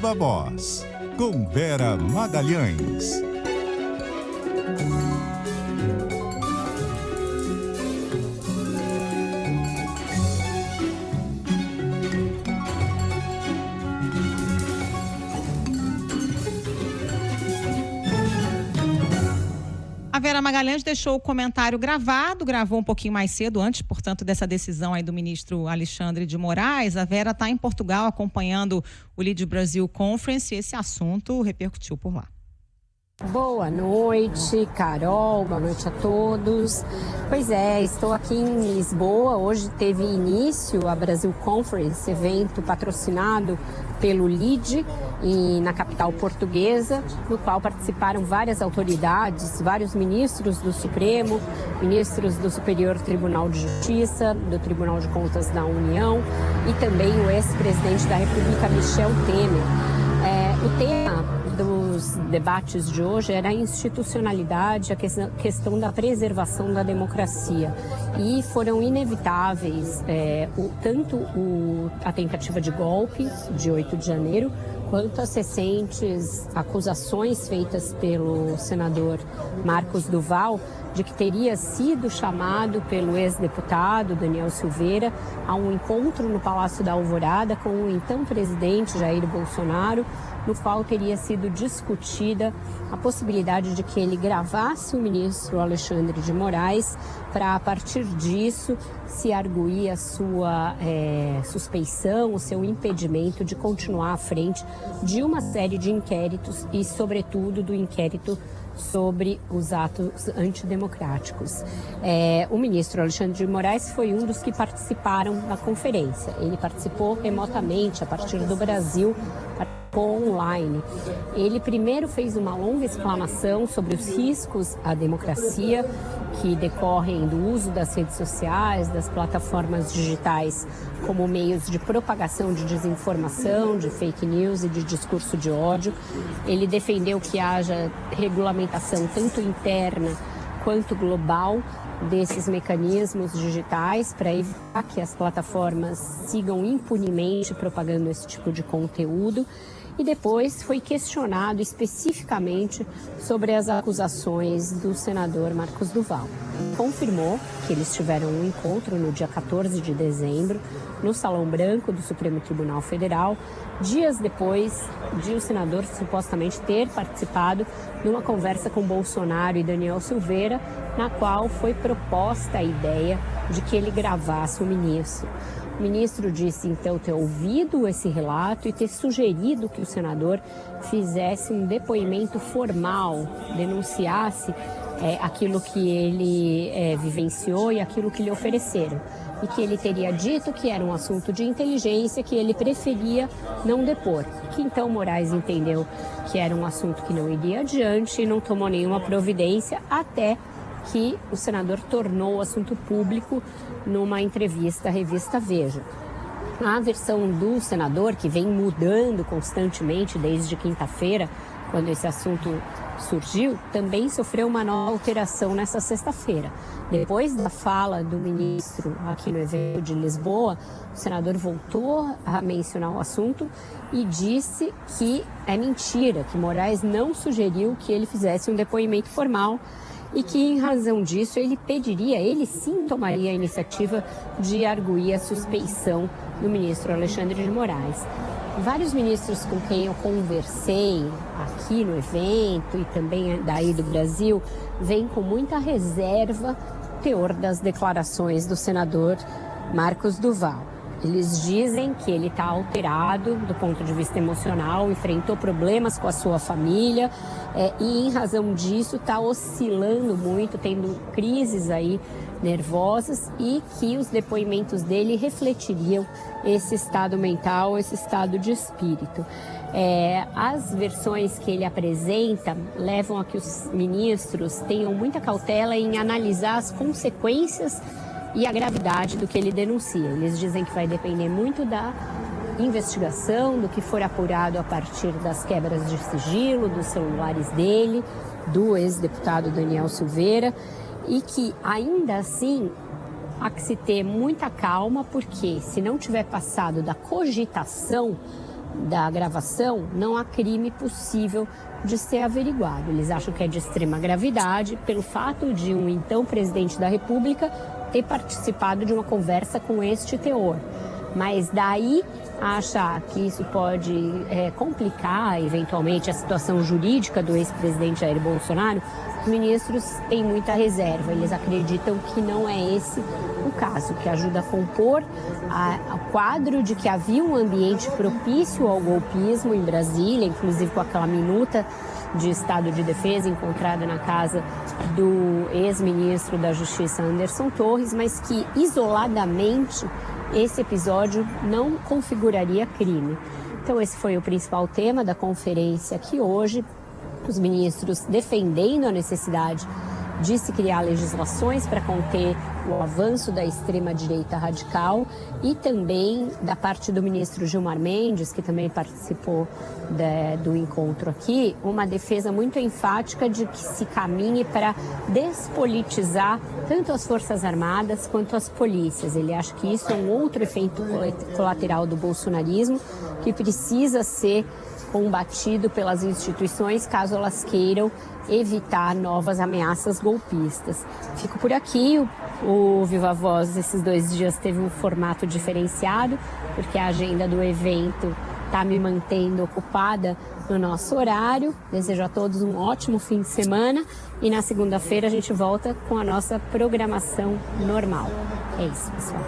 Viva Voz, com Vera Magalhães. A Vera Magalhães deixou o comentário gravou um pouquinho mais cedo, antes, portanto, dessa decisão aí do ministro Alexandre de Moraes. A Vera está em Portugal acompanhando o Lead Brasil Conference e esse assunto repercutiu por lá. Boa noite, Carol, boa noite a todos. Pois é, estou aqui em Lisboa. Hoje teve início a Brasil Conference, evento patrocinado pelo LEAD na capital portuguesa, no qual participaram várias autoridades, vários ministros do Supremo, ministros do Superior Tribunal de Justiça, do Tribunal de Contas da União e também o ex-presidente da República, Michel Temer. O tema dos debates de hoje era a institucionalidade, a questão da preservação da democracia. E foram inevitáveis tanto a tentativa de golpe de 8 de janeiro, quanto as recentes acusações feitas pelo senador Marcos Duval de que teria sido chamado pelo ex-deputado Daniel Silveira a um encontro no Palácio da Alvorada com o então presidente Jair Bolsonaro, no qual teria sido discutida a possibilidade de que ele gravasse o ministro Alexandre de Moraes para, a partir disso, se arguir a sua suspeição, o seu impedimento de continuar à frente de uma série de inquéritos e, sobretudo, do inquérito sobre os atos antidemocráticos. O ministro Alexandre de Moraes foi um dos que participaram da conferência. Ele participou remotamente, a partir do Brasil, online. Ele primeiro fez uma longa exclamação sobre os riscos à democracia que decorrem do uso das redes sociais, das plataformas digitais como meios de propagação de desinformação, de fake news e de discurso de ódio. Ele defendeu que haja regulamentação tanto interna quanto global desses mecanismos digitais para evitar que as plataformas sigam impunemente propagando esse tipo de conteúdo. E depois foi questionado especificamente sobre as acusações do senador Marcos Duval. Confirmou que eles tiveram um encontro no dia 14 de dezembro, no Salão Branco do Supremo Tribunal Federal, dias depois de o senador supostamente ter participado de uma conversa com Bolsonaro e Daniel Silveira, na qual foi proposta a ideia de que ele gravasse o ministro. O ministro disse, então, ter ouvido esse relato e ter sugerido que o senador fizesse um depoimento formal, denunciasse aquilo que ele vivenciou e aquilo que lhe ofereceram. E que ele teria dito que era um assunto de inteligência, que ele preferia não depor. Que então Moraes entendeu que era um assunto que não iria adiante e não tomou nenhuma providência até que o senador tornou o assunto público numa entrevista à revista Veja. A versão do senador, que vem mudando constantemente desde quinta-feira, quando esse assunto surgiu, também sofreu uma nova alteração nessa sexta-feira. Depois da fala do ministro aqui no evento de Lisboa, o senador voltou a mencionar o assunto e disse que é mentira, que Moraes não sugeriu que ele fizesse um depoimento formal e que, em razão disso, ele sim tomaria a iniciativa de arguir a suspeição do ministro Alexandre de Moraes. Vários ministros com quem eu conversei aqui no evento e também daí do Brasil veem com muita reserva o teor das declarações do senador Marcos Duval. Eles dizem que ele está alterado do ponto de vista emocional, enfrentou problemas com a sua família e, em razão disso, está oscilando muito, tendo crises aí nervosas e que os depoimentos dele refletiriam esse estado mental, esse estado de espírito. As versões que ele apresenta levam a que os ministros tenham muita cautela em analisar as consequências e a gravidade do que ele denuncia. Eles dizem que vai depender muito da investigação, do que for apurado a partir das quebras de sigilo, dos celulares dele, do ex-deputado Daniel Silveira, e que ainda assim há que se ter muita calma, porque se não tiver passado da cogitação, da gravação, não há crime possível de ser averiguado. Eles acham que é de extrema gravidade pelo fato de um então presidente da República ter participado de uma conversa com este teor. Mas daí a achar que isso pode complicar eventualmente a situação jurídica do ex-presidente Jair Bolsonaro, os ministros têm muita reserva. Eles acreditam que não é esse o caso, que ajuda a compor o quadro de que havia um ambiente propício ao golpismo em Brasília, inclusive com aquela minuta de estado de defesa encontrada na casa do ex-ministro da Justiça Anderson Torres, mas que isoladamente esse episódio não configuraria crime. Então esse foi o principal tema da conferência aqui hoje, os ministros defendendo a necessidade de se criar legislações para conter o avanço da extrema-direita radical e também da parte do ministro Gilmar Mendes, que também participou do encontro aqui, uma defesa muito enfática de que se caminhe para despolitizar tanto as Forças Armadas quanto as polícias. Ele acha que isso é um outro efeito colateral do bolsonarismo que precisa ser combatido pelas instituições caso elas queiram evitar novas ameaças golpistas. Fico por aqui. O Viva Voz esses 2 dias teve um formato diferenciado, porque a agenda do evento está me mantendo ocupada no nosso horário. Desejo a todos um ótimo fim de semana e na segunda-feira a gente volta com a nossa programação normal. É isso, pessoal.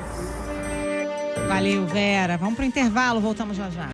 Valeu, Vera. Vamos para o intervalo, voltamos já já.